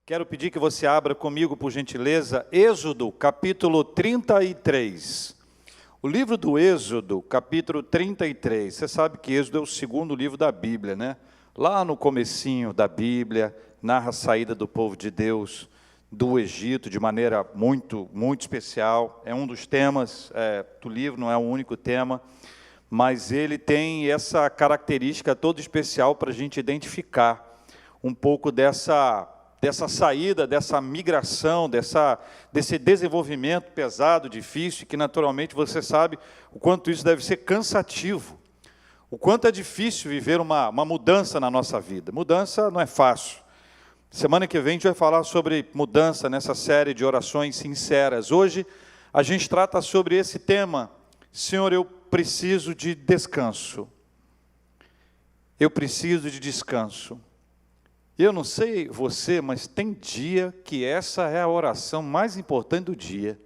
Quero pedir que você abra comigo, por gentileza, Êxodo, capítulo 33. O livro do Êxodo, capítulo 33. Você sabe que Êxodo é o segundo livro da Bíblia, né? Lá no comecinho da Bíblia, narra a saída do povo de Deus do Egito de maneira muito especial. É um dos temas do livro, não é o único tema, mas ele tem essa característica toda especial para a gente identificar um pouco dessa saída, dessa migração, desse desenvolvimento pesado, difícil, que naturalmente você sabe o quanto isso deve ser cansativo, o quanto é difícil viver uma mudança na nossa vida. Mudança não é fácil. Semana que vem a gente vai falar sobre mudança nessa série de orações sinceras. Hoje a gente trata sobre esse tema: Senhor, eu preciso de descanso. Eu preciso de descanso. Eu não sei você, mas tem dia que essa é a oração mais importante do dia.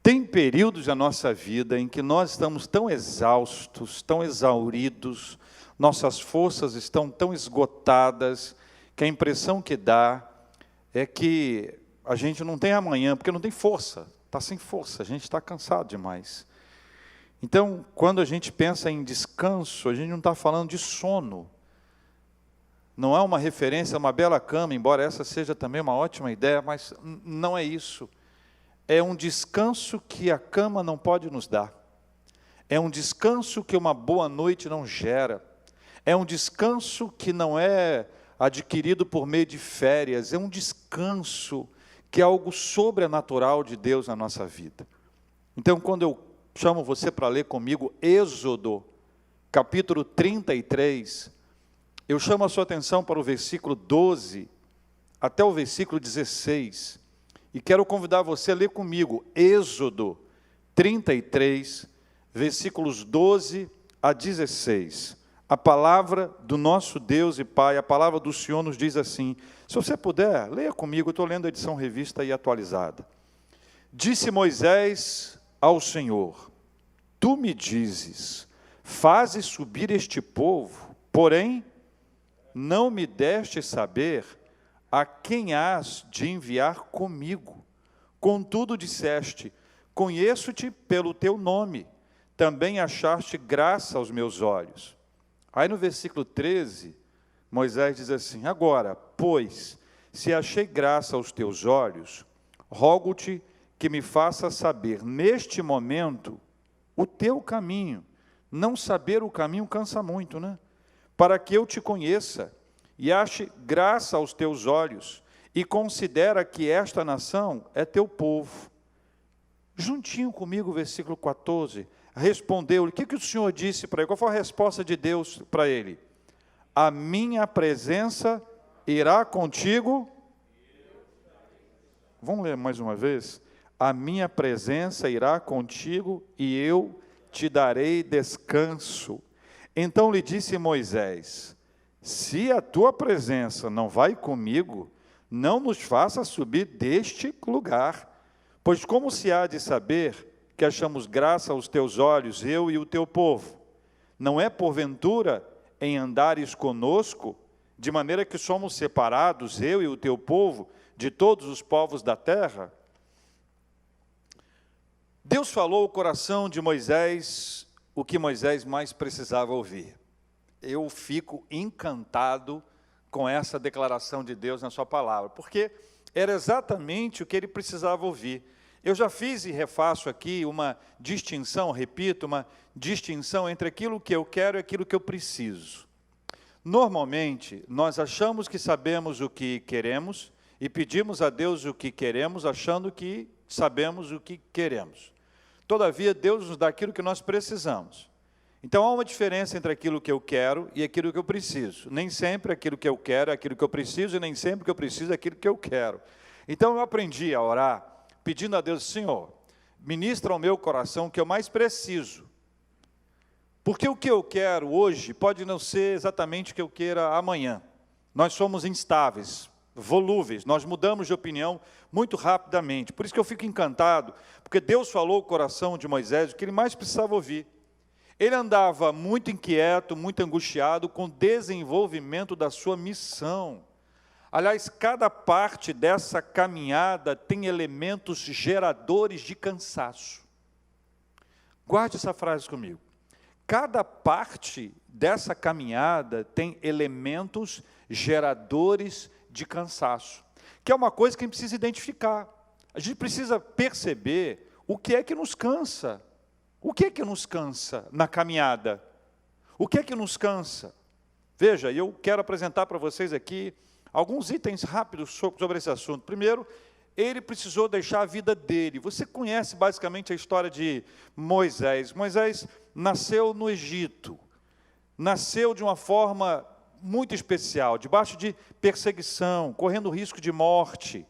Tem períodos da nossa vida em que nós estamos tão exaustos, tão exauridos, nossas forças estão tão esgotadas, que a impressão que dá é que a gente não tem amanhã, porque não tem força, está sem força, a gente está cansado demais. Então, quando a gente pensa em descanso, a gente não está falando de sono. Não é uma referência a uma bela cama, embora essa seja também uma ótima ideia, mas não é isso. É um descanso que a cama não pode nos dar. É um descanso que uma boa noite não gera. É um descanso que não é adquirido por meio de férias. É um descanso que é algo sobrenatural de Deus na nossa vida. Então, quando eu chamo você para ler comigo Êxodo, capítulo 33, eu chamo a sua atenção para o versículo 12 até o versículo 16. E quero convidar você a ler comigo Êxodo 33, versículos 12 a 16. A palavra do nosso Deus e Pai, a palavra do Senhor nos diz assim. Se você puder, leia comigo, eu estou lendo a edição revista e atualizada. Disse Moisés ao Senhor: Tu me dizes, faze subir este povo, porém não me deste saber a quem hás de enviar comigo. Contudo disseste, conheço-te pelo teu nome, também achaste graça aos meus olhos. Aí no versículo 13, Moisés diz assim: Agora, pois, se achei graça aos teus olhos, rogo-te que me faças saber neste momento o teu caminho. Não saber o caminho cansa muito, né? Para que eu te conheça e ache graça aos teus olhos, e considera que esta nação é teu povo. Juntinho comigo, versículo 14, respondeu-lhe, o que o Senhor disse para ele? Qual foi a resposta de Deus para ele? A minha presença irá contigo. Vamos ler mais uma vez? A minha presença irá contigo e eu te darei descanso. Então lhe disse Moisés: se a tua presença não vai comigo, não nos faça subir deste lugar, pois como se há de saber que achamos graça aos teus olhos, eu e o teu povo? Não é porventura em andares conosco, de maneira que somos separados, eu e o teu povo, de todos os povos da terra? Deus falou ao coração de Moisés o que Moisés mais precisava ouvir. Eu fico encantado com essa declaração de Deus na sua palavra, porque era exatamente o que ele precisava ouvir. Eu já fiz e refaço aqui uma distinção, repito, uma distinção entre aquilo que eu quero e aquilo que eu preciso. Normalmente, nós achamos que sabemos o que queremos e pedimos a Deus o que queremos, achando que sabemos o que queremos. Todavia, Deus nos dá aquilo que nós precisamos. Então, há uma diferença entre aquilo que eu quero e aquilo que eu preciso. Nem sempre aquilo que eu quero é aquilo que eu preciso, e nem sempre o que eu preciso é aquilo que eu quero. Então, eu aprendi a orar, pedindo a Deus: Senhor, ministra ao meu coração o que eu mais preciso. Porque o que eu quero hoje pode não ser exatamente o que eu queira amanhã. Nós somos instáveis, volúveis, nós mudamos de opinião muito rapidamente. Por isso que eu fico encantado, porque Deus falou ao coração de Moisés o que ele mais precisava ouvir. Ele andava muito inquieto, muito angustiado com o desenvolvimento da sua missão. Aliás, cada parte dessa caminhada tem elementos geradores de cansaço. Guarde essa frase comigo. Cada parte dessa caminhada tem elementos geradores de cansaço, que é uma coisa que a gente precisa identificar. A gente precisa perceber o que é que nos cansa. O que é que nos cansa na caminhada? O que é que nos cansa? Veja, eu quero apresentar para vocês aqui alguns itens rápidos sobre esse assunto. Primeiro, ele precisou deixar a vida dele. Você conhece basicamente a história de Moisés. Moisés nasceu no Egito. Nasceu de uma forma muito especial, debaixo de perseguição, correndo risco de morte.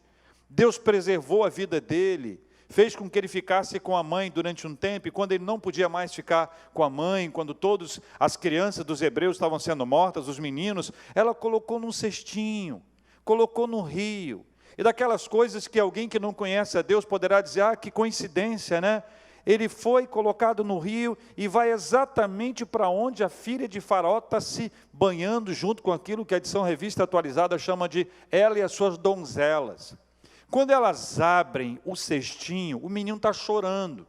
Deus preservou a vida dele, fez com que ele ficasse com a mãe durante um tempo, e quando ele não podia mais ficar com a mãe, quando todas as crianças dos hebreus estavam sendo mortas, os meninos, ela colocou num cestinho, colocou no rio. E daquelas coisas que alguém que não conhece a Deus poderá dizer, ah, que coincidência, né? Ele foi colocado no rio e vai exatamente para onde a filha de Faraó está se banhando, junto com aquilo que a edição Revista Atualizada chama de ela e as suas donzelas. Quando elas abrem o cestinho, o menino está chorando.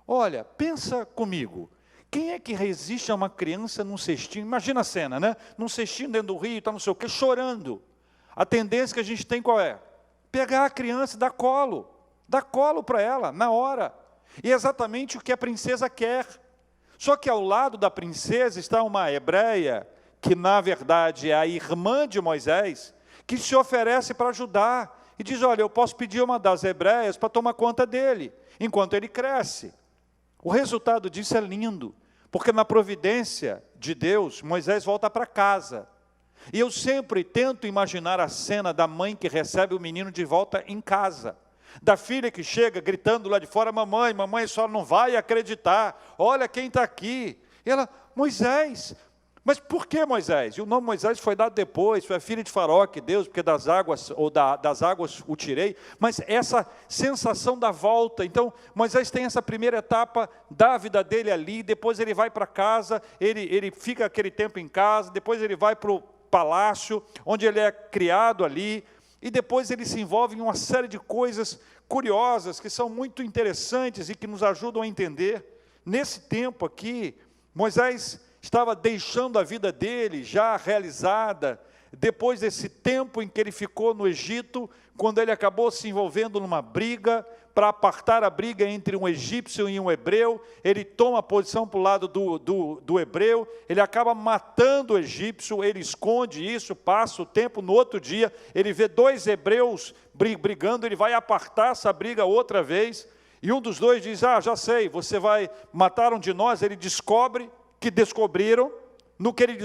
Olha, pensa comigo, quem é que resiste a uma criança num cestinho? Imagina a cena, né? Num cestinho dentro do rio, está não sei o quê, chorando. A tendência que a gente tem qual é? Pegar a criança e dar colo para ela, na hora. E é exatamente o que a princesa quer. Só que ao lado da princesa está uma hebreia, que na verdade é a irmã de Moisés, que se oferece para ajudar. E diz, olha, eu posso pedir uma das hebreias para tomar conta dele, enquanto ele cresce. O resultado disso é lindo, porque na providência de Deus, Moisés volta para casa. E eu sempre tento imaginar a cena da mãe que recebe o menino de volta em casa. Da filha que chega gritando lá de fora, mamãe, mamãe, só não vai acreditar, olha quem está aqui. E ela, Moisés, mas por que Moisés? E o nome Moisés foi dado depois, foi a filha de Faraó que Deus, porque das águas, das águas o tirei, mas essa sensação da volta. Então, Moisés tem essa primeira etapa da vida dele ali, depois ele vai para casa, ele fica aquele tempo em casa, depois ele vai para o palácio, onde ele é criado ali, e depois ele se envolve em uma série de coisas curiosas, que são muito interessantes e que nos ajudam a entender. Nesse tempo aqui, Moisés estava deixando a vida dele já realizada, depois desse tempo em que ele ficou no Egito, quando ele acabou se envolvendo numa briga, para apartar a briga entre um egípcio e um hebreu, ele toma a posição para o lado do hebreu, ele acaba matando o egípcio, ele esconde isso, passa o tempo, no outro dia, ele vê dois hebreus brigando, ele vai apartar essa briga outra vez, e um dos dois diz, ah, já sei, você vai matar um de nós, ele descobre que descobriram, no que ele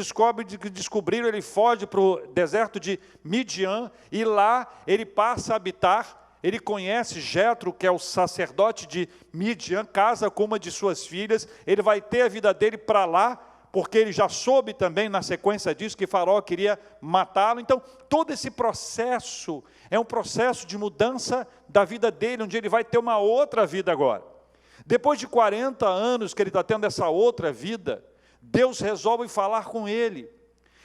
descobriram, ele foge para o deserto de Midian, e lá ele passa a habitar. Ele conhece Jetro, que é o sacerdote de Midian, casa com uma de suas filhas, ele vai ter a vida dele para lá, porque ele já soube também, na sequência disso, que Faraó queria matá-lo. Então, todo esse processo é um processo de mudança da vida dele, onde ele vai ter uma outra vida agora. Depois de 40 anos que ele está tendo essa outra vida, Deus resolve falar com ele.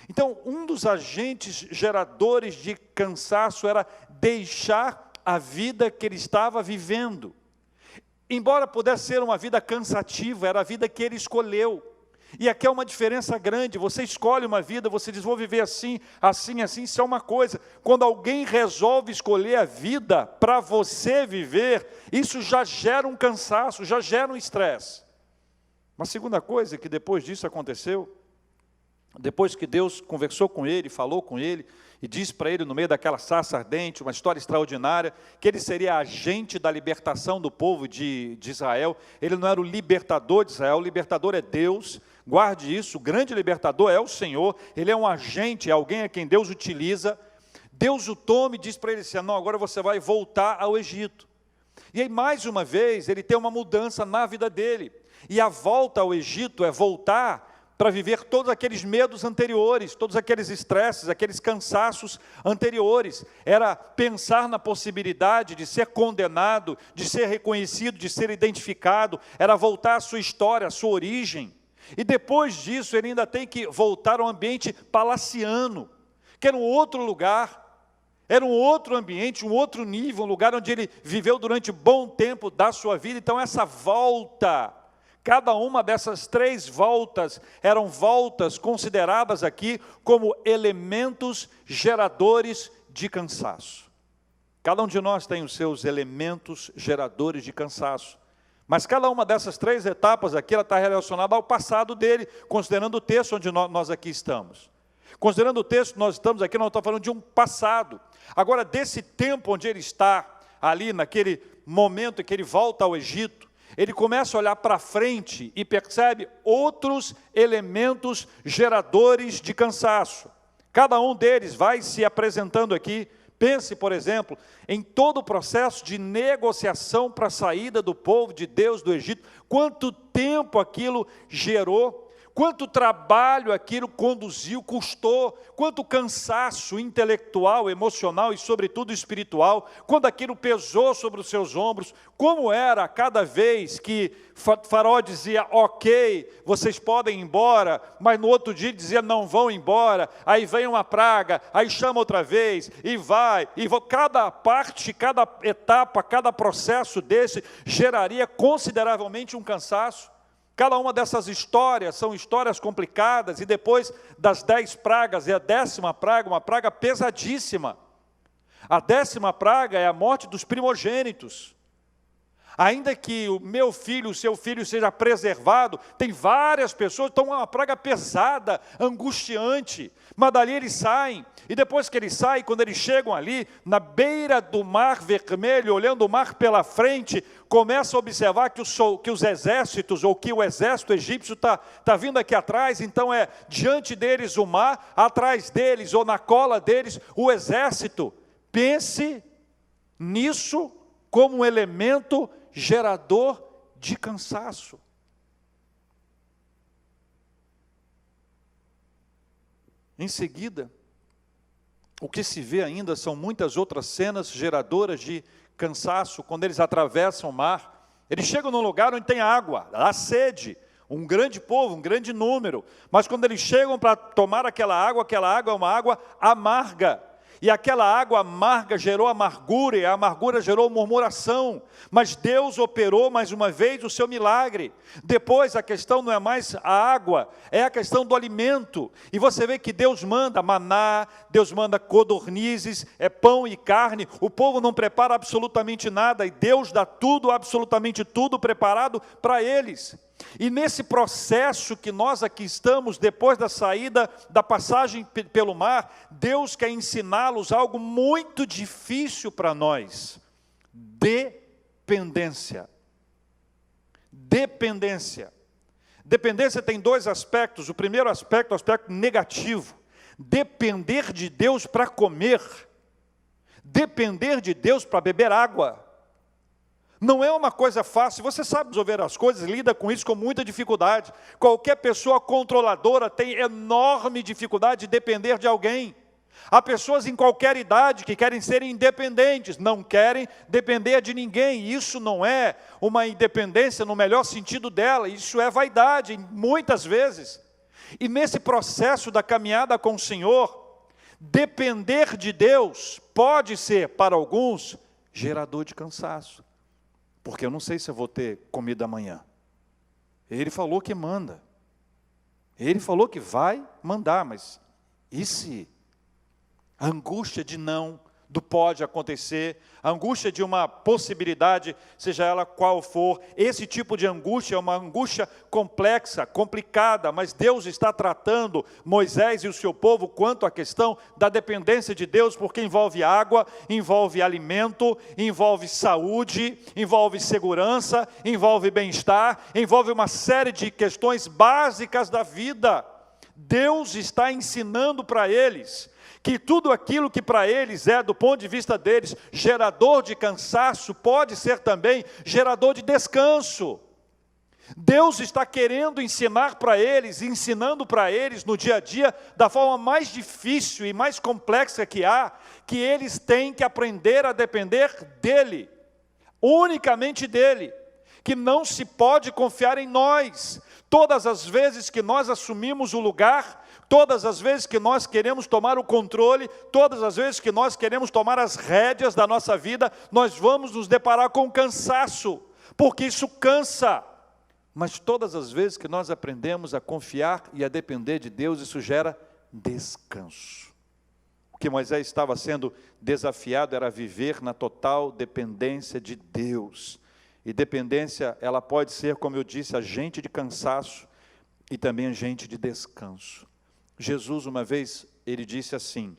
Então, um dos agentes geradores de cansaço era deixar a vida que ele estava vivendo. Embora pudesse ser uma vida cansativa, era a vida que ele escolheu. E aqui é uma diferença grande, você escolhe uma vida, você diz, vou viver assim, assim, assim, isso é uma coisa. Quando alguém resolve escolher a vida para você viver, isso já gera um cansaço, já gera um estresse. Uma segunda coisa que depois disso aconteceu, depois que Deus conversou com ele, falou com ele, e disse para ele no meio daquela sarça ardente, uma história extraordinária, que ele seria agente da libertação do povo de Israel. Ele não era o libertador de Israel, o libertador é Deus, guarde isso, o grande libertador é o Senhor, ele é um agente, é alguém a quem Deus utiliza. Deus o toma e diz para ele assim, não, agora você vai voltar ao Egito. E aí mais uma vez, ele tem uma mudança na vida dele, e a volta ao Egito é voltar para viver todos aqueles medos anteriores, todos aqueles estresses, aqueles cansaços anteriores. Era pensar na possibilidade de ser condenado, de ser reconhecido, de ser identificado, era voltar à sua história, à sua origem. E depois disso, ele ainda tem que voltar ao ambiente palaciano, que era um outro lugar, Era um outro ambiente, um outro nível, um lugar onde ele viveu durante bom tempo da sua vida. Então essa volta, cada uma dessas 3 voltas, eram voltas consideradas aqui como elementos geradores de cansaço. Cada um de nós tem os seus elementos geradores de cansaço. Mas cada uma dessas 3 etapas aqui, ela está relacionada ao passado dele, considerando o texto onde nós aqui estamos. Considerando o texto que nós estamos aqui, nós estamos falando de um passado. Agora, desse tempo onde ele está, ali naquele momento em que ele volta ao Egito, ele começa a olhar para frente e percebe outros elementos geradores de cansaço. Cada um deles vai se apresentando aqui. Pense, por exemplo, em todo o processo de negociação para a saída do povo de Deus do Egito. Quanto tempo aquilo gerou, quanto trabalho aquilo conduziu, custou, quanto cansaço intelectual, emocional e, sobretudo, espiritual, quando aquilo pesou sobre os seus ombros, como era cada vez que Faraó dizia, ok, vocês podem ir embora, mas no outro dia dizia, não vão embora, aí vem uma praga, aí chama outra vez, e vai, cada parte, cada etapa, cada processo desse, geraria consideravelmente um cansaço. Cada uma dessas histórias são histórias complicadas, e depois das 10 pragas, é a 10ª praga, uma praga pesadíssima. A 10ª praga é a morte dos primogênitos. Ainda que o meu filho, o seu filho seja preservado, tem várias pessoas, então é uma praga pesada, angustiante, mas dali eles saem, e depois que eles saem, quando eles chegam ali, na beira do mar vermelho, olhando o mar pela frente, começam a observar que os exércitos, ou que o exército egípcio está vindo aqui atrás, então é diante deles o mar, atrás deles, ou na cola deles, o exército. Pense nisso como um elemento gerador de cansaço. Em seguida, o que se vê ainda são muitas outras cenas geradoras de cansaço. Quando eles atravessam o mar, eles chegam num lugar onde tem água, há sede, um grande povo, um grande número, mas quando eles chegam para tomar aquela água é uma água amarga. E aquela água amarga gerou amargura, e a amargura gerou murmuração. Mas Deus operou mais uma vez o seu milagre. Depois a questão não é mais a água, é a questão do alimento. E você vê que Deus manda maná, Deus manda codornizes, é pão e carne. O povo não prepara absolutamente nada, e Deus dá tudo, absolutamente tudo preparado para eles. E nesse processo que nós aqui estamos, depois da saída, da passagem pelo mar, Deus quer ensiná-los algo muito difícil para nós: dependência. Dependência. Dependência tem 2 aspectos. O primeiro aspecto é o aspecto negativo. Depender de Deus para comer. Depender de Deus para beber água. Não é uma coisa fácil, você sabe resolver as coisas, lida com isso com muita dificuldade. Qualquer pessoa controladora tem enorme dificuldade de depender de alguém. Há pessoas em qualquer idade que querem ser independentes, não querem depender de ninguém. Isso não é uma independência no melhor sentido dela, isso é vaidade, muitas vezes. E nesse processo da caminhada com o Senhor, depender de Deus pode ser, para alguns, gerador de cansaço. Porque eu não sei se eu vou ter comida amanhã. Ele falou que manda. Ele falou que vai mandar, mas e se? A angústia de não, do pode acontecer, a angústia de uma possibilidade, seja ela qual for, esse tipo de angústia é uma angústia complexa, complicada, mas Deus está tratando Moisés e o seu povo quanto à questão da dependência de Deus, porque envolve água, envolve alimento, envolve saúde, envolve segurança, envolve bem-estar, envolve uma série de questões básicas da vida. Deus está ensinando para eles que tudo aquilo que para eles é, do ponto de vista deles, gerador de cansaço, pode ser também gerador de descanso. Deus está querendo ensinar para eles, ensinando para eles no dia a dia, da forma mais difícil e mais complexa que há, que eles têm que aprender a depender dEle, unicamente dEle, que não se pode confiar em nós. Todas as vezes que nós assumimos o lugar, todas as vezes que nós queremos tomar o controle, todas as vezes que nós queremos tomar as rédeas da nossa vida, nós vamos nos deparar com cansaço, porque isso cansa. Mas todas as vezes que nós aprendemos a confiar e a depender de Deus, isso gera descanso. O que Moisés estava sendo desafiado era viver na total dependência de Deus. E dependência, ela pode ser, como eu disse, agente de cansaço e também agente de descanso. Jesus, uma vez, ele disse assim,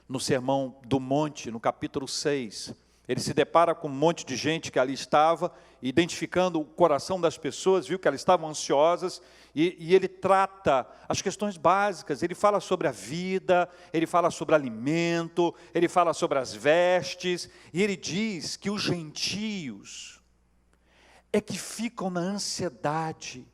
no Sermão do Monte, no capítulo 6, ele se depara com um monte de gente que ali estava, identificando o coração das pessoas, viu que elas estavam ansiosas, e ele trata as questões básicas, ele fala sobre a vida, ele fala sobre alimento, ele fala sobre as vestes, e ele diz que os gentios é que ficam na ansiedade,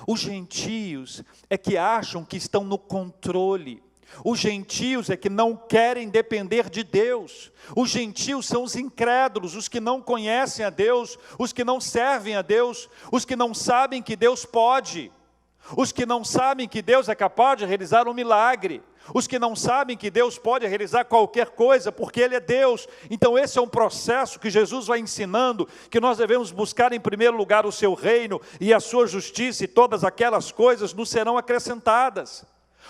os gentios é que acham que estão no controle, os gentios é que não querem depender de Deus. Os gentios são os incrédulos, os que não conhecem a Deus, os que não servem a Deus, os que não sabem que Deus pode, os que não sabem que Deus é capaz de realizar um milagre, os que não sabem que Deus pode realizar qualquer coisa, porque Ele é Deus. Então esse é um processo que Jesus vai ensinando, que nós devemos buscar em primeiro lugar o seu reino e a sua justiça, e todas aquelas coisas nos serão acrescentadas.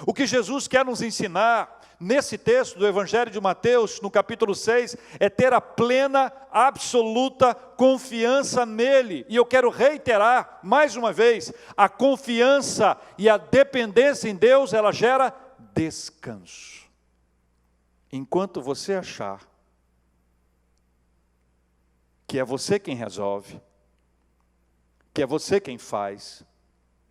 O que Jesus quer nos ensinar, nesse texto do Evangelho de Mateus, no capítulo 6, é ter a plena, absoluta confiança nele. E eu quero reiterar, mais uma vez, a confiança e a dependência em Deus, ela gera descanso. Enquanto você achar que é você quem resolve, que é você quem faz,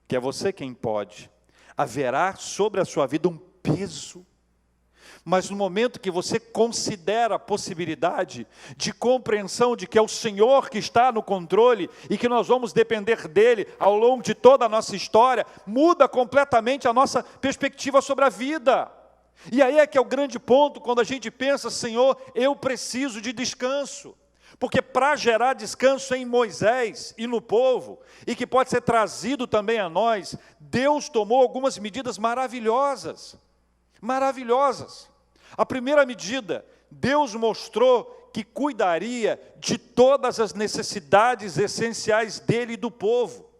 que é você quem pode, haverá sobre a sua vida um peso. Mas no momento que você considera a possibilidade de compreensão de que é o Senhor que está no controle e que nós vamos depender dEle ao longo de toda a nossa história, muda completamente a nossa perspectiva sobre a vida. E aí é que é o grande ponto, quando a gente pensa, Senhor, eu preciso de descanso. Porque para gerar descanso em Moisés e no povo, e que pode ser trazido também a nós, Deus tomou algumas medidas maravilhosas. Maravilhosas. A primeira medida, Deus mostrou que cuidaria de todas as necessidades essenciais dele e do povo.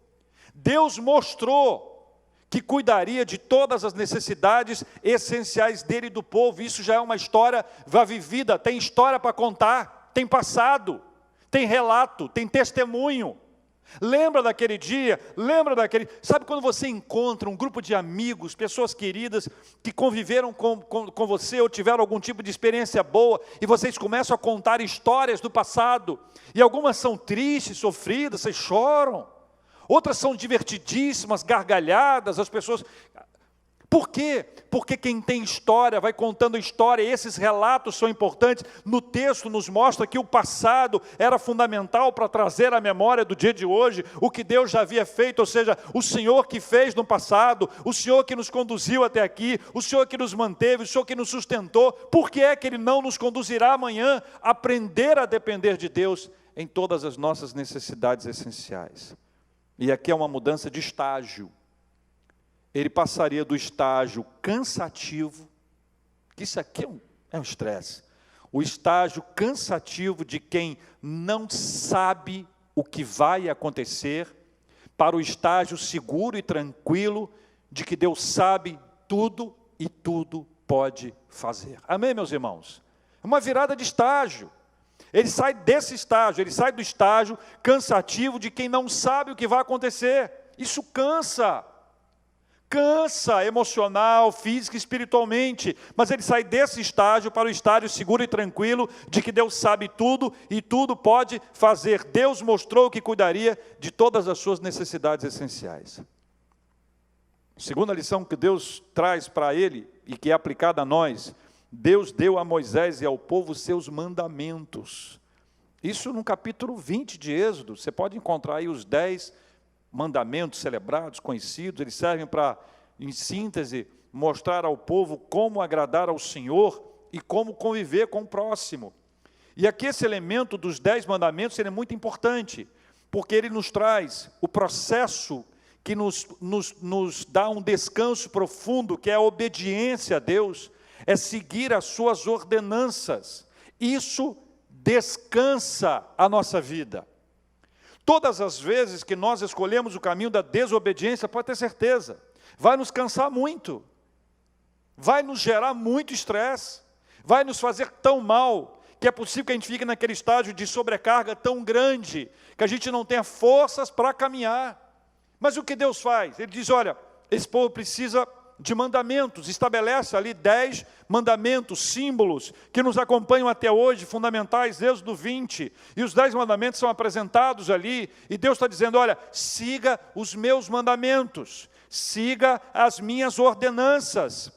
Deus mostrou que cuidaria de todas as necessidades essenciais dele e do povo. Isso já é uma história vivida, tem história para contar. Tem passado, tem relato, tem testemunho. Lembra daquele dia, sabe quando você encontra um grupo de amigos, pessoas queridas, que conviveram com você, ou tiveram algum tipo de experiência boa, e vocês começam a contar histórias do passado, e algumas são tristes, sofridas, vocês choram, outras são divertidíssimas, gargalhadas, as pessoas... Por quê? Porque quem tem história, vai contando história, e esses relatos são importantes. No texto nos mostra que o passado era fundamental para trazer à memória do dia de hoje o que Deus já havia feito, ou seja, o Senhor que fez no passado, o Senhor que nos conduziu até aqui, o Senhor que nos manteve, o Senhor que nos sustentou. Por que é que Ele não nos conduzirá amanhã a aprender a depender de Deus em todas as nossas necessidades essenciais? E aqui é uma mudança de estágio. Ele passaria do estágio cansativo, que isso aqui é um estresse, o estágio cansativo de quem não sabe o que vai acontecer, para o estágio seguro e tranquilo de que Deus sabe tudo e tudo pode fazer. Amém, meus irmãos? É uma virada de estágio. Ele sai desse estágio, ele sai do estágio cansativo de quem não sabe o que vai acontecer. Isso cansa emocional, física e espiritualmente, mas ele sai desse estágio para o estágio seguro e tranquilo de que Deus sabe tudo e tudo pode fazer. Deus mostrou que cuidaria de todas as suas necessidades essenciais. Segunda lição que Deus traz para ele e que é aplicada a nós, Deus deu a Moisés e ao povo seus mandamentos. Isso no capítulo 20 de Êxodo, você pode encontrar aí os 10 mandamentos celebrados, conhecidos. Eles servem para, em síntese, mostrar ao povo como agradar ao Senhor e como conviver com o próximo. E aqui esse elemento dos 10 mandamentos ele é muito importante, porque ele nos traz o processo que nos dá um descanso profundo, que é a obediência a Deus, é seguir as suas ordenanças. Isso descansa a nossa vida. Todas as vezes que nós escolhemos o caminho da desobediência, pode ter certeza, vai nos cansar muito, vai nos gerar muito estresse, vai nos fazer tão mal, que é possível que a gente fique naquele estágio de sobrecarga tão grande, que a gente não tenha forças para caminhar. Mas o que Deus faz? Ele diz, olha, esse povo precisa de mandamentos, estabelece ali 10 mandamentos, símbolos, que nos acompanham até hoje, fundamentais, Êxodo 20, e os 10 mandamentos são apresentados ali, e Deus está dizendo, olha, siga os meus mandamentos, siga as minhas ordenanças.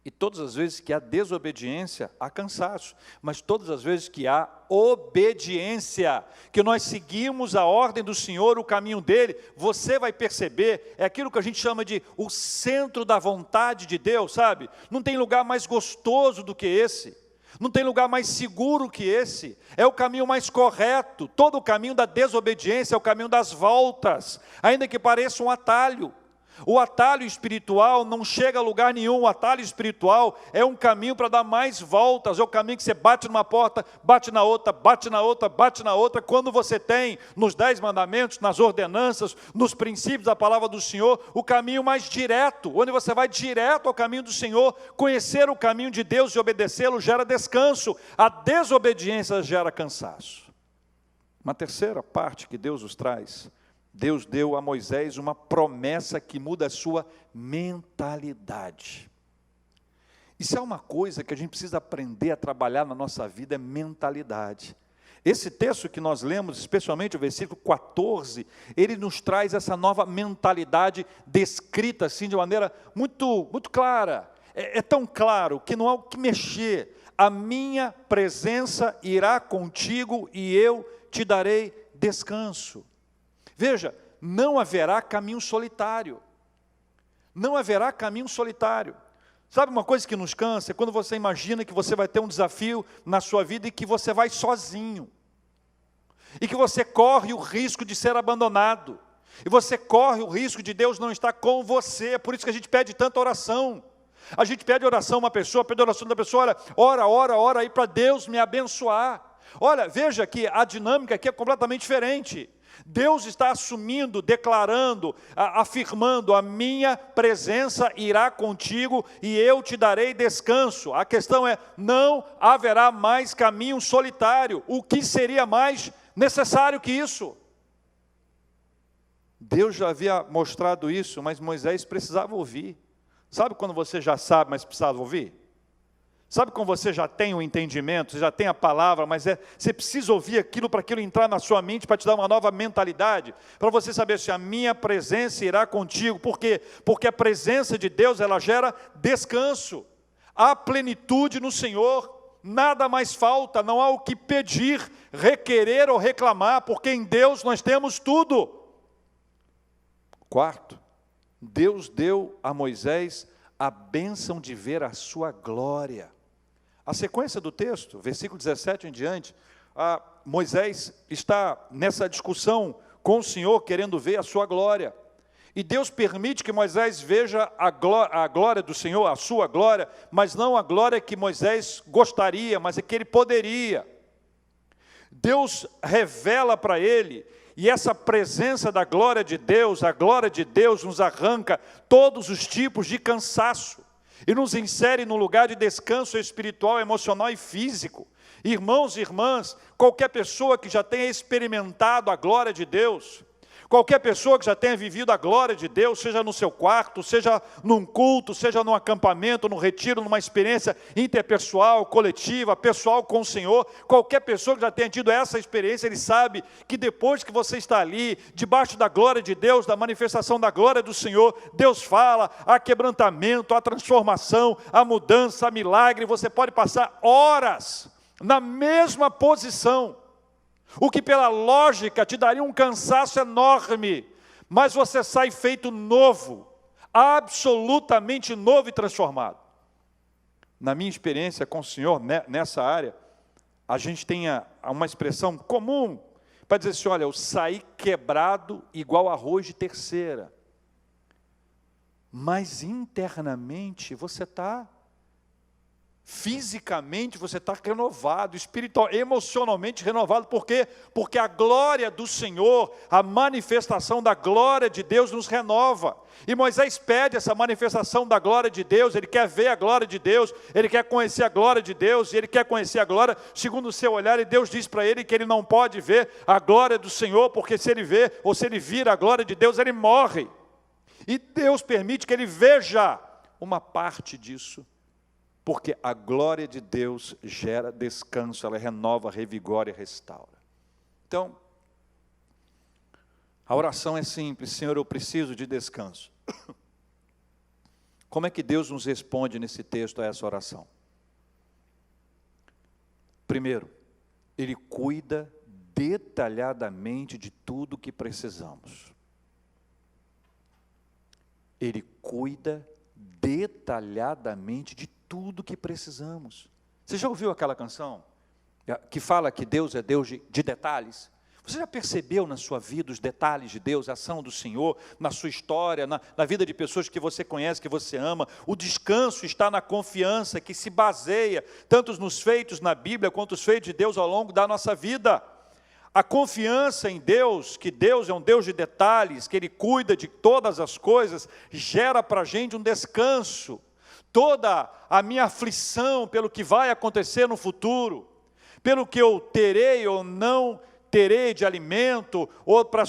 E todas as vezes que há desobediência, há cansaço. Mas todas as vezes que há obediência, que nós seguimos a ordem do Senhor, o caminho dele, você vai perceber, é aquilo que a gente chama de o centro da vontade de Deus, sabe? Não tem lugar mais gostoso do que esse. Não tem lugar mais seguro que esse. É o caminho mais correto. Todo o caminho da desobediência é o caminho das voltas, ainda que pareça um atalho. O atalho espiritual não chega a lugar nenhum. O atalho espiritual é um caminho para dar mais voltas, é o caminho que você bate numa porta, bate na outra, bate na outra, bate na outra. Quando você tem nos 10 mandamentos, nas ordenanças, nos princípios da palavra do Senhor, o caminho mais direto, onde você vai direto ao caminho do Senhor, conhecer o caminho de Deus e obedecê-lo gera descanso. A desobediência gera cansaço. Uma terceira parte que Deus nos traz, Deus deu a Moisés uma promessa que muda a sua mentalidade. Isso é uma coisa que a gente precisa aprender a trabalhar na nossa vida, é mentalidade. Esse texto que nós lemos, especialmente o versículo 14, ele nos traz essa nova mentalidade descrita assim de maneira muito clara. É tão claro que não há o que mexer. A minha presença irá contigo e eu te darei descanso. Veja, não haverá caminho solitário. Não haverá caminho solitário. Sabe uma coisa que nos cansa? É quando você imagina que você vai ter um desafio na sua vida e que você vai sozinho. E que você corre o risco de ser abandonado. E você corre o risco de Deus não estar com você. É por isso que a gente pede tanta oração. A gente pede oração a uma pessoa, pede oração da pessoa, olha, ora aí para Deus me abençoar. Olha, veja que a dinâmica aqui é completamente diferente. Deus está assumindo, declarando, afirmando, a minha presença irá contigo e eu te darei descanso. A questão é, não haverá mais caminho solitário. O que seria mais necessário que isso? Deus já havia mostrado isso, mas Moisés precisava ouvir. Sabe quando você já sabe, mas precisava ouvir? Sabe quando você já tem o entendimento, você já tem a palavra, mas você precisa ouvir aquilo para aquilo entrar na sua mente, para te dar uma nova mentalidade, para você saber se a minha presença irá contigo. Por quê? Porque a presença de Deus, ela gera descanso. Há plenitude no Senhor, nada mais falta, não há o que pedir, requerer ou reclamar, porque em Deus nós temos tudo. Quarto, Deus deu a Moisés a bênção de ver a sua glória. A sequência do texto, versículo 17 em diante, Moisés está nessa discussão com o Senhor, querendo ver a sua glória. E Deus permite que Moisés veja a glória do Senhor, a sua glória, mas não a glória que Moisés gostaria, mas a que ele poderia. Deus revela para ele, e essa presença da glória de Deus, a glória de Deus nos arranca todos os tipos de cansaço e nos insere num lugar de descanso espiritual, emocional e físico. Irmãos e irmãs, qualquer pessoa que já tenha experimentado a glória de Deus, qualquer pessoa que já tenha vivido a glória de Deus, seja no seu quarto, seja num culto, seja num acampamento, num retiro, numa experiência interpessoal, coletiva, pessoal com o Senhor, qualquer pessoa que já tenha tido essa experiência, ele sabe que depois que você está ali, debaixo da glória de Deus, da manifestação da glória do Senhor, Deus fala, há quebrantamento, há transformação, há mudança, há milagre, você pode passar horas na mesma posição, o que pela lógica te daria um cansaço enorme, mas você sai feito novo, absolutamente novo e transformado. Na minha experiência com o Senhor, nessa área, a gente tem uma expressão comum para dizer assim, olha, eu saí quebrado igual arroz de terceira. Mas internamente você está, fisicamente você está renovado, espiritual, emocionalmente renovado. Por quê? Porque a glória do Senhor, a manifestação da glória de Deus nos renova. E Moisés pede essa manifestação da glória de Deus, ele quer ver a glória de Deus, ele quer conhecer a glória de Deus, e ele quer conhecer a glória segundo o seu olhar, e Deus diz para ele que ele não pode ver a glória do Senhor, porque se ele vê, ou se ele vir a glória de Deus, ele morre. E Deus permite que ele veja uma parte disso, porque a glória de Deus gera descanso, ela renova, revigora e restaura. Então, a oração é simples, Senhor, eu preciso de descanso. Como é que Deus nos responde nesse texto a essa oração? Primeiro, Ele cuida detalhadamente de tudo que precisamos. Ele cuida detalhadamente de tudo que precisamos. Você já ouviu aquela canção que fala que Deus é Deus de detalhes? Você já percebeu na sua vida os detalhes de Deus, a ação do Senhor, na sua história, na vida de pessoas que você conhece, que você ama? O descanso está na confiança que se baseia tanto nos feitos na Bíblia, quanto os feitos de Deus ao longo da nossa vida. A confiança em Deus, que Deus é um Deus de detalhes, que Ele cuida de todas as coisas, gera para a gente um descanso. Toda a minha aflição pelo que vai acontecer no futuro, pelo que eu terei ou não terei de alimento, ou para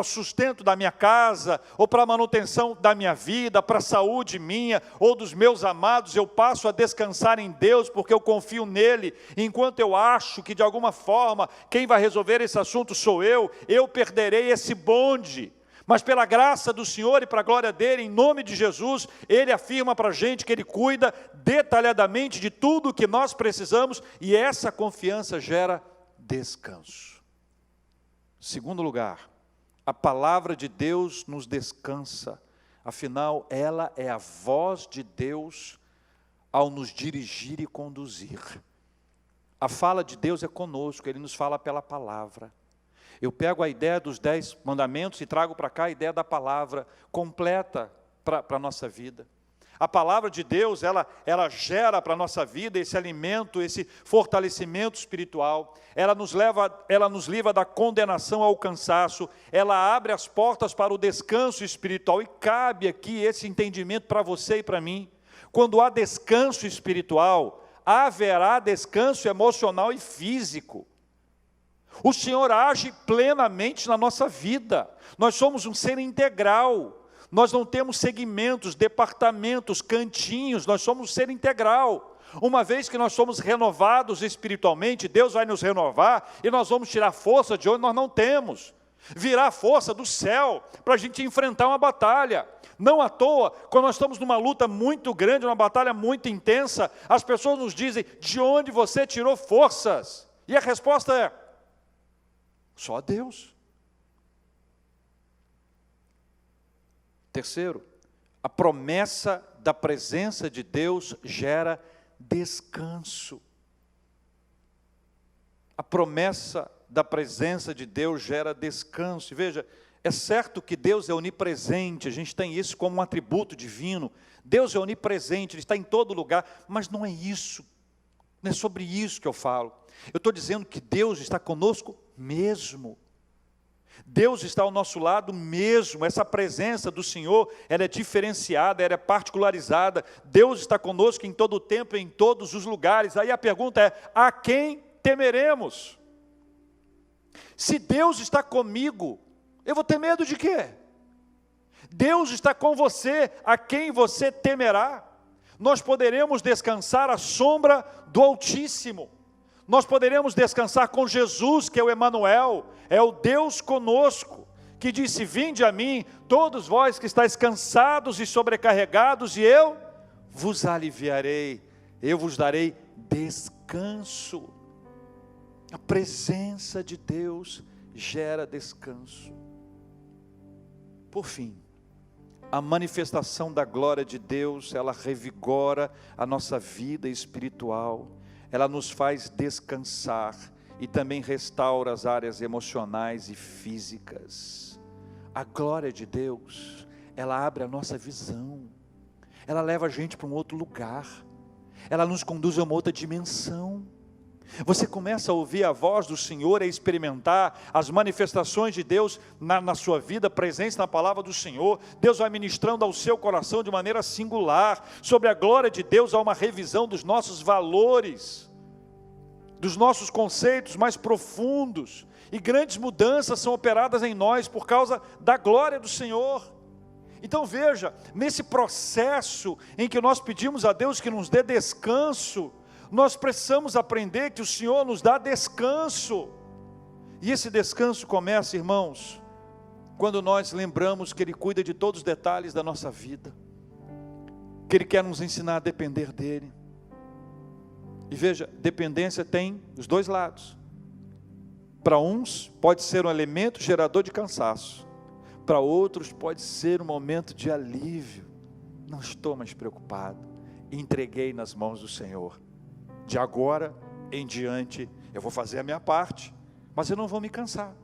sustento da minha casa, ou para a manutenção da minha vida, para a saúde minha, ou dos meus amados, eu passo a descansar em Deus, porque eu confio nele, enquanto eu acho que de alguma forma, quem vai resolver esse assunto sou eu perderei esse bonde. Mas pela graça do Senhor e para a glória dele, em nome de Jesus, Ele afirma para a gente que Ele cuida detalhadamente de tudo o que nós precisamos, e essa confiança gera descanso. Segundo lugar, a palavra de Deus nos descansa, afinal, ela é a voz de Deus ao nos dirigir e conduzir. A fala de Deus é conosco, Ele nos fala pela palavra. Eu pego a ideia dos 10 mandamentos e trago para cá a ideia da palavra completa para a nossa vida. A palavra de Deus, ela gera para a nossa vida esse alimento, esse fortalecimento espiritual. Ela nos livra da condenação ao cansaço. Ela abre as portas para o descanso espiritual. E cabe aqui esse entendimento para você e para mim. Quando há descanso espiritual, haverá descanso emocional e físico. O Senhor age plenamente na nossa vida. Nós somos um ser integral. Nós não temos segmentos, departamentos, cantinhos, nós somos um ser integral. Uma vez que nós somos renovados espiritualmente, Deus vai nos renovar e nós vamos tirar força de onde nós não temos. Virar força do céu para a gente enfrentar uma batalha. Não à toa, quando nós estamos numa luta muito grande, uma batalha muito intensa, as pessoas nos dizem, de onde você tirou forças? E a resposta é, só Deus. Terceiro, a promessa da presença de Deus gera descanso. A promessa da presença de Deus gera descanso. E veja, é certo que Deus é onipresente, a gente tem isso como um atributo divino. Deus é onipresente, Ele está em todo lugar, mas não é isso, não é sobre isso que eu falo. Eu estou dizendo que Deus está conosco mesmo. Deus está ao nosso lado mesmo, essa presença do Senhor, ela é diferenciada, ela é particularizada. Deus está conosco em todo o tempo, em todos os lugares. Aí a pergunta é, a quem temeremos? Se Deus está comigo, eu vou ter medo de quê? Deus está com você, a quem você temerá? Nós poderemos descansar à sombra do Altíssimo. Nós poderemos descansar com Jesus, que é o Emanuel, é o Deus conosco, que disse, vinde a mim, todos vós que estáis cansados e sobrecarregados, e eu vos aliviarei, eu vos darei descanso. A presença de Deus gera descanso. Por fim, a manifestação da glória de Deus, ela revigora a nossa vida espiritual, ela nos faz descansar, e também restaura as áreas emocionais e físicas. A glória de Deus, ela abre a nossa visão, ela leva a gente para um outro lugar, ela nos conduz a uma outra dimensão. Você começa a ouvir a voz do Senhor, a experimentar as manifestações de Deus na sua vida, presentes na palavra do Senhor. Deus vai ministrando ao seu coração de maneira singular. Sobre a glória de Deus há uma revisão dos nossos valores, dos nossos conceitos mais profundos, e grandes mudanças são operadas em nós por causa da glória do Senhor. Então veja, nesse processo em que nós pedimos a Deus que nos dê descanso, nós precisamos aprender que o Senhor nos dá descanso. E esse descanso começa, irmãos, quando nós lembramos que Ele cuida de todos os detalhes da nossa vida, que Ele quer nos ensinar a depender dEle. E veja, dependência tem os dois lados. Para uns pode ser um elemento gerador de cansaço, para outros pode ser um momento de alívio. Não estou mais preocupado, entreguei nas mãos do Senhor. De agora em diante, eu vou fazer a minha parte, mas eu não vou me cansar,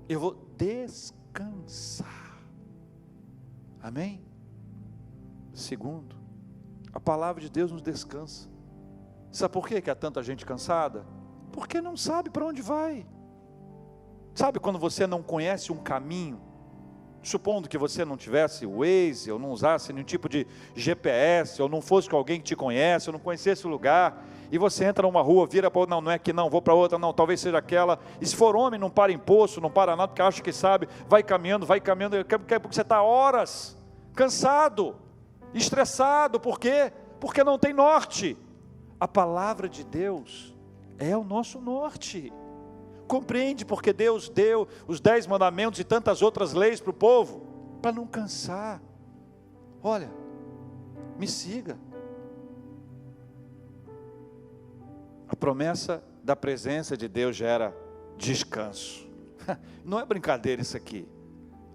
eu vou descansar. Amém? Segundo, a palavra de Deus nos descansa. Sabe por que há tanta gente cansada? Porque não sabe para onde vai. Sabe quando você não conhece um caminho? Supondo que você não tivesse o Waze, ou não usasse nenhum tipo de GPS, ou não fosse com alguém que te conhece, ou não conhecesse o lugar, e você entra numa rua, vira para outra, não é aqui não, vou para outra, não, talvez seja aquela, e se for homem, não para em poço, não para nada, porque acha que sabe, vai caminhando, porque você está horas, cansado, estressado, por quê? Porque não tem norte. A palavra de Deus é o nosso norte. Compreende porque Deus deu os 10 mandamentos e tantas outras leis para o povo? Para não cansar. Olha, me siga. A promessa da presença de Deus gera descanso. Não é brincadeira isso aqui.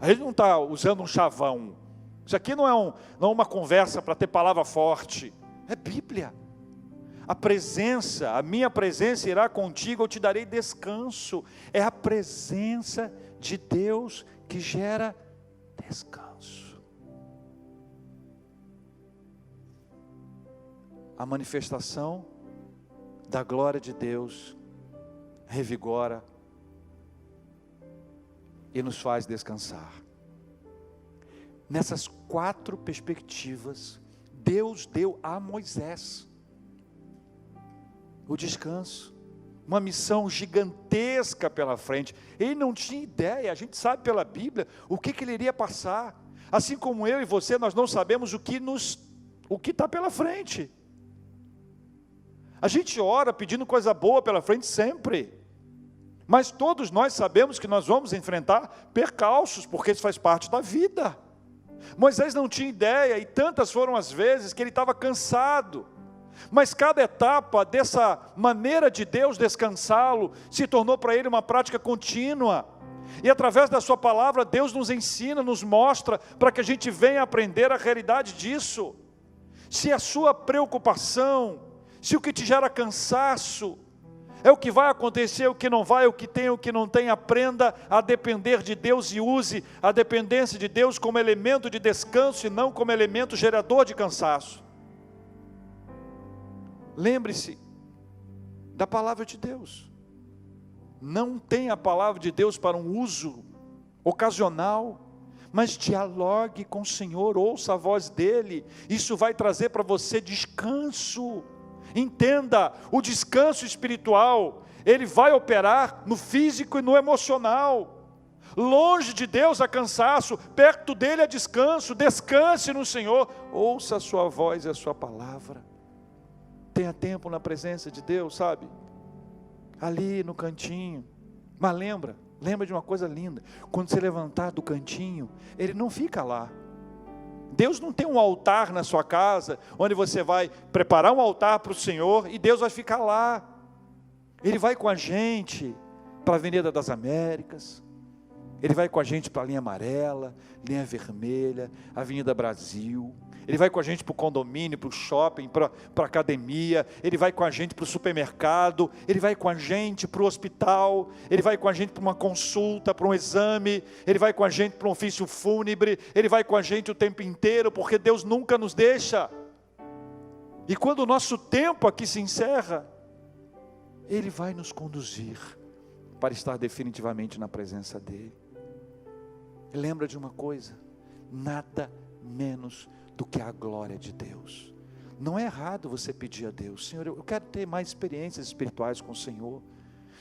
A gente não está usando um chavão. Isso aqui não é uma conversa para ter palavra forte. É Bíblia. A minha presença irá contigo, eu te darei descanso. É a presença de Deus que gera descanso. A manifestação da glória de Deus revigora e nos faz descansar. Nessas 4 perspectivas, Deus deu a Moisés o descanso, uma missão gigantesca pela frente. Ele não tinha ideia, a gente sabe pela Bíblia o que ele iria passar, assim como eu e você, nós não sabemos o que está pela frente. A gente ora pedindo coisa boa pela frente sempre, mas todos nós sabemos que nós vamos enfrentar percalços, porque isso faz parte da vida. Moisés não tinha ideia, e tantas foram as vezes que ele estava cansado, mas cada etapa dessa maneira de Deus descansá-lo se tornou para ele uma prática contínua, e através da sua palavra Deus nos ensina, nos mostra, para que a gente venha aprender a realidade disso. Se a sua preocupação, se o que te gera cansaço é o que vai acontecer, o que não vai, o que tem, o que não tem, aprenda a depender de Deus e use a dependência de Deus como elemento de descanso e não como elemento gerador de cansaço. Lembre-se da palavra de Deus. Não tem a palavra de Deus para um uso ocasional, mas dialogue com o Senhor, ouça a voz dEle. Isso vai trazer para você descanso. Entenda, o descanso espiritual, ele vai operar no físico e no emocional. Longe de Deus há cansaço, perto dEle há descanso. Descanse no Senhor, ouça a sua voz e a sua palavra. Tenha tempo na presença de Deus, sabe? Ali no cantinho. Mas lembra de uma coisa linda. Quando você levantar do cantinho, Ele não fica lá. Deus não tem um altar na sua casa, onde você vai preparar um altar para o Senhor, e Deus vai ficar lá. Ele vai com a gente para a Avenida das Américas. Ele vai com a gente para a linha amarela, linha vermelha, Avenida Brasil. Ele vai com a gente para o condomínio, para o shopping, para a academia. Ele vai com a gente para o supermercado. Ele vai com a gente para o hospital. Ele vai com a gente para uma consulta, para um exame. Ele vai com a gente para um ofício fúnebre. Ele vai com a gente o tempo inteiro, porque Deus nunca nos deixa. E quando o nosso tempo aqui se encerra, Ele vai nos conduzir para estar definitivamente na presença dEle. E lembra de uma coisa: nada menos do que a glória de Deus. Não é errado você pedir a Deus: Senhor, eu quero ter mais experiências espirituais com o Senhor,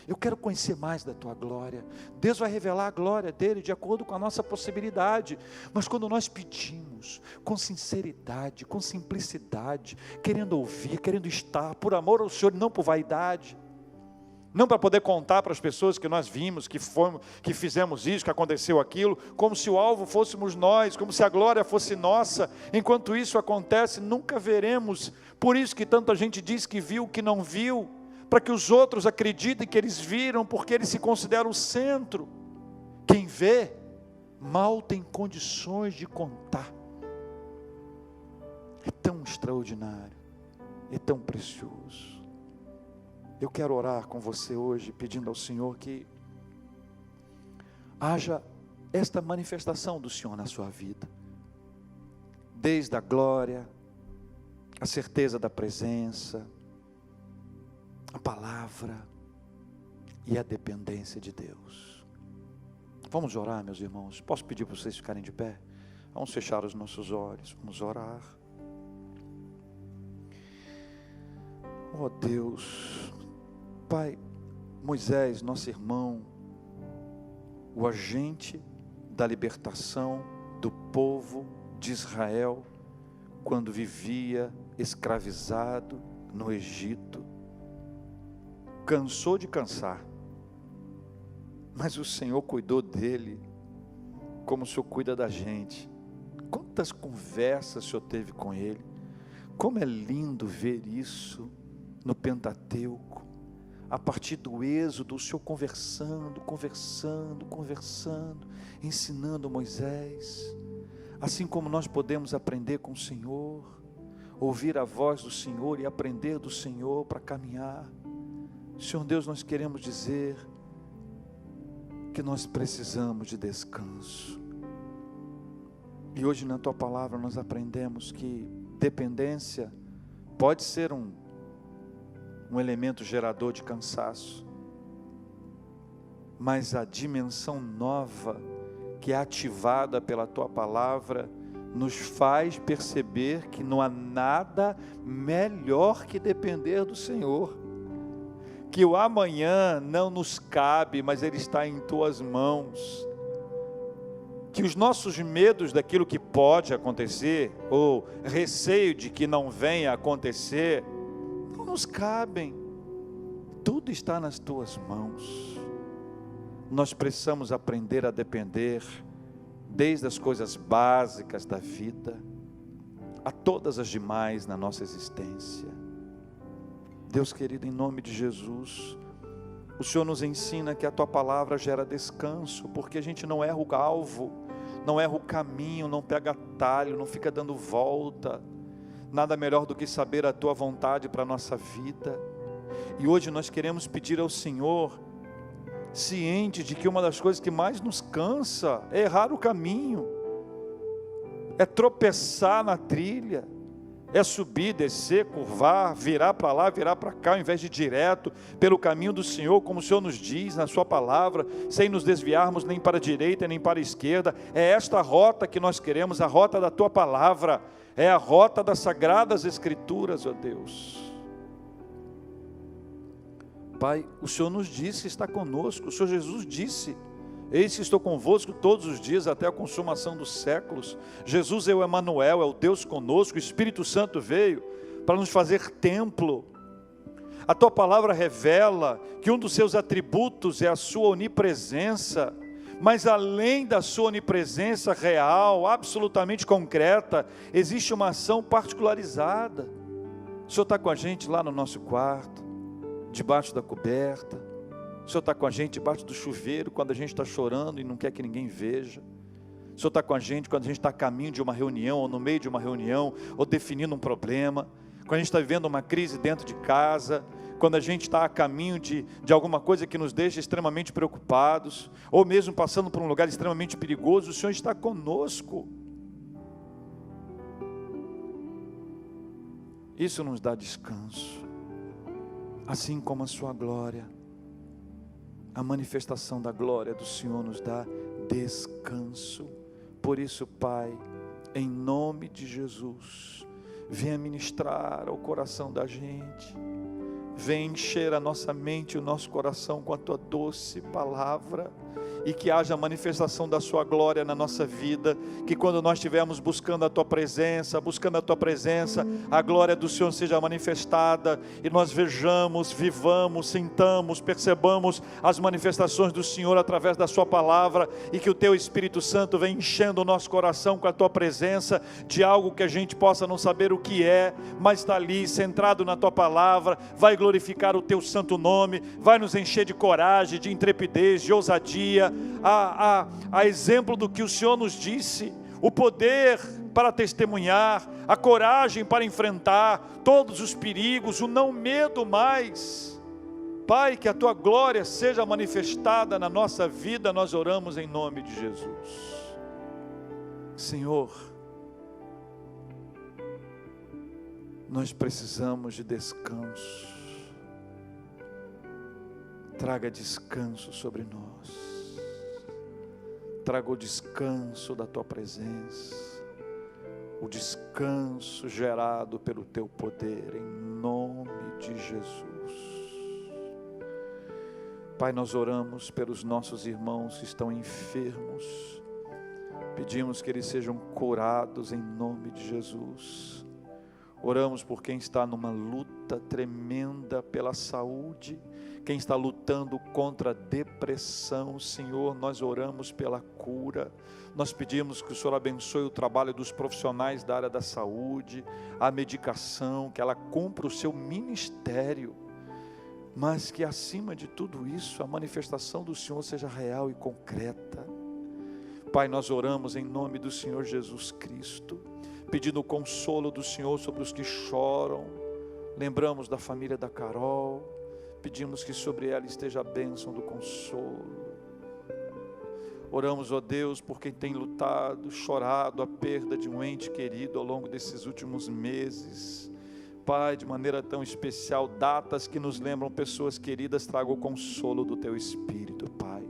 eu quero conhecer mais da Tua glória. Deus vai revelar a glória dEle de acordo com a nossa possibilidade, mas quando nós pedimos com sinceridade, com simplicidade, querendo ouvir, querendo estar, por amor ao Senhor, não por vaidade, não para poder contar para as pessoas que nós vimos, que fomos, que fizemos isso, que aconteceu aquilo, como se o alvo fôssemos nós, como se a glória fosse nossa. Enquanto isso acontece, nunca veremos. Por isso que tanta gente diz que viu o que não viu, para que os outros acreditem que eles viram, porque eles se consideram o centro. Quem vê, mal tem condições de contar. É tão extraordinário, é tão precioso. Eu quero orar com você hoje, pedindo ao Senhor que haja esta manifestação do Senhor na sua vida, desde a glória, a certeza da presença, a palavra e a dependência de Deus. Vamos orar, meus irmãos. Posso pedir para vocês ficarem de pé? Vamos fechar os nossos olhos, vamos orar. Oh Deus, Pai, Moisés, nosso irmão, o agente da libertação do povo de Israel, quando vivia escravizado no Egito, cansou de cansar, mas o Senhor cuidou dele, como o Senhor cuida da gente. Quantas conversas o Senhor teve com ele, como é lindo ver isso no Pentateuco. A partir do Êxodo, o Senhor conversando, ensinando Moisés, assim como nós podemos aprender com o Senhor, ouvir a voz do Senhor e aprender do Senhor para caminhar. Senhor Deus, nós queremos dizer que nós precisamos de descanso, e hoje na Tua Palavra nós aprendemos que dependência pode ser um elemento gerador de cansaço, mas a dimensão nova que é ativada pela Tua Palavra nos faz perceber que não há nada melhor que depender do Senhor, que o amanhã não nos cabe, mas ele está em Tuas mãos, que os nossos medos daquilo que pode acontecer, ou receio de que não venha a acontecer, nos cabem. Tudo está nas Tuas mãos. Nós precisamos aprender a depender, desde as coisas básicas da vida a todas as demais na nossa existência. Deus querido, em nome de Jesus, o Senhor nos ensina que a Tua Palavra gera descanso, porque a gente não erra o alvo, não erra o caminho, não pega atalho, não fica dando volta. Nada melhor do que saber a Tua vontade para a nossa vida. E hoje nós queremos pedir ao Senhor, ciente de que uma das coisas que mais nos cansa é errar o caminho, é tropeçar na trilha, é subir, descer, curvar, virar para lá, virar para cá, ao invés de ir direto pelo caminho do Senhor, como o Senhor nos diz na Sua Palavra, sem nos desviarmos nem para a direita nem para a esquerda. É esta rota que nós queremos, a rota da Tua Palavra, é a rota das Sagradas Escrituras, ó Deus. Pai, o Senhor nos disse que está conosco, o Senhor Jesus disse: eis que estou convosco todos os dias até a consumação dos séculos. Jesus é o Emanuel, é o Deus conosco. O Espírito Santo veio para nos fazer templo. A Tua Palavra revela que um dos seus atributos é a Sua onipresença, mas além da Sua onipresença real, absolutamente concreta, existe uma ação particularizada. O Senhor está com a gente lá no nosso quarto, debaixo da coberta. O Senhor está com a gente debaixo do chuveiro, quando a gente está chorando e não quer que ninguém veja. O Senhor está com a gente quando a gente está a caminho de uma reunião, ou no meio de uma reunião, ou definindo um problema. Quando a gente está vivendo uma crise dentro de casa, quando a gente está a caminho de alguma coisa que nos deixa extremamente preocupados, ou mesmo passando por um lugar extremamente perigoso, o Senhor está conosco. Isso nos dá descanso, assim como a sua glória. A manifestação da glória do Senhor nos dá descanso. Por isso, Pai, em nome de Jesus, venha ministrar ao coração da gente, venha encher a nossa mente e o nosso coração com a Tua doce palavra, e que haja a manifestação da Sua glória na nossa vida, que quando nós estivermos buscando a Tua presença, a glória do Senhor seja manifestada, e nós vejamos, vivamos, sintamos, percebamos as manifestações do Senhor através da Sua palavra, e que o Teu Espírito Santo venha enchendo o nosso coração com a Tua presença, de algo que a gente possa não saber o que é, mas está ali, centrado na Tua palavra, vai glorificar o Teu santo nome, vai nos encher de coragem, de intrepidez, de ousadia, a exemplo do que o Senhor nos disse, o poder para testemunhar, a coragem para enfrentar todos os perigos, o não medo mais. Pai, que a Tua glória seja manifestada na nossa vida, nós oramos em nome de Jesus. Senhor, nós precisamos de descanso. Traga descanso sobre nós. Traga o descanso da Tua presença, o descanso gerado pelo Teu poder, em nome de Jesus. Pai, nós oramos pelos nossos irmãos que estão enfermos, pedimos que eles sejam curados em nome de Jesus. Oramos por quem está numa luta tremenda pela saúde, quem está lutando contra a depressão. Senhor, nós oramos pela cura, nós pedimos que o Senhor abençoe o trabalho dos profissionais da área da saúde, a medicação, que ela cumpra o seu ministério, mas que acima de tudo isso, a manifestação do Senhor seja real e concreta. Pai, nós oramos em nome do Senhor Jesus Cristo, pedindo o consolo do Senhor sobre os que choram. Lembramos da família da Carol, pedimos que sobre ela esteja a bênção do consolo. Oramos, ó Deus, por quem tem lutado, chorado a perda de um ente querido ao longo desses últimos meses. Pai, de maneira tão especial, datas que nos lembram pessoas queridas, traga o consolo do Teu Espírito, Pai.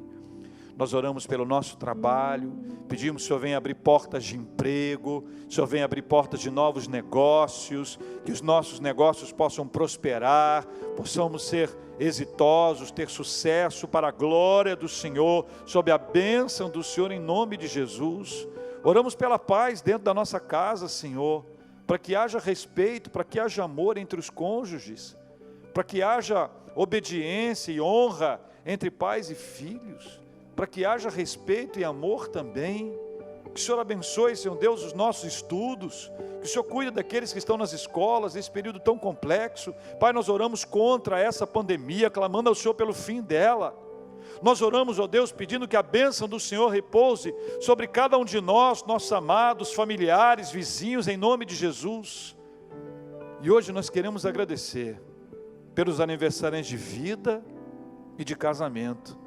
Nós oramos pelo nosso trabalho, pedimos que o Senhor venha abrir portas de emprego, que o Senhor venha abrir portas de novos negócios, que os nossos negócios possam prosperar, possamos ser exitosos, ter sucesso para a glória do Senhor, sob a bênção do Senhor em nome de Jesus. Oramos pela paz dentro da nossa casa, Senhor, para que haja respeito, para que haja amor entre os cônjuges, para que haja obediência e honra entre pais e filhos, para que haja respeito e amor também. Que o Senhor abençoe, Senhor Deus, os nossos estudos, que o Senhor cuide daqueles que estão nas escolas, nesse período tão complexo. Pai, nós oramos contra essa pandemia, clamando ao Senhor pelo fim dela. Nós oramos, ó Deus, pedindo que a bênção do Senhor repouse sobre cada um de nós, nossos amados, familiares, vizinhos, em nome de Jesus. E hoje nós queremos agradecer pelos aniversários de vida e de casamento.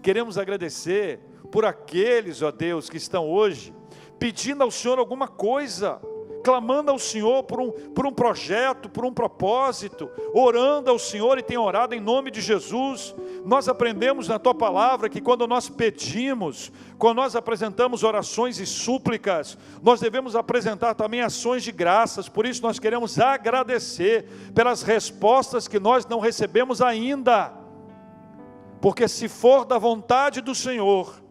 Queremos agradecer por aqueles, ó Deus, que estão hoje pedindo ao Senhor alguma coisa, clamando ao Senhor por um projeto, por um propósito, orando ao Senhor e tem orado em nome de Jesus. Nós aprendemos na Tua palavra que quando nós pedimos, quando nós apresentamos orações e súplicas, nós devemos apresentar também ações de graças. Por isso nós queremos agradecer pelas respostas que nós não recebemos ainda, porque se for da vontade do Senhor,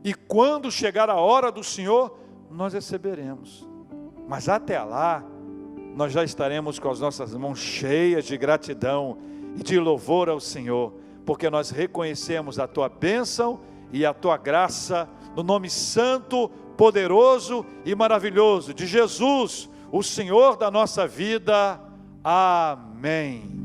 e quando chegar a hora do Senhor, nós receberemos. Mas até lá, nós já estaremos com as nossas mãos cheias de gratidão e de louvor ao Senhor, porque nós reconhecemos a Tua bênção e a Tua graça, no nome santo, poderoso e maravilhoso de Jesus, o Senhor da nossa vida. Amém.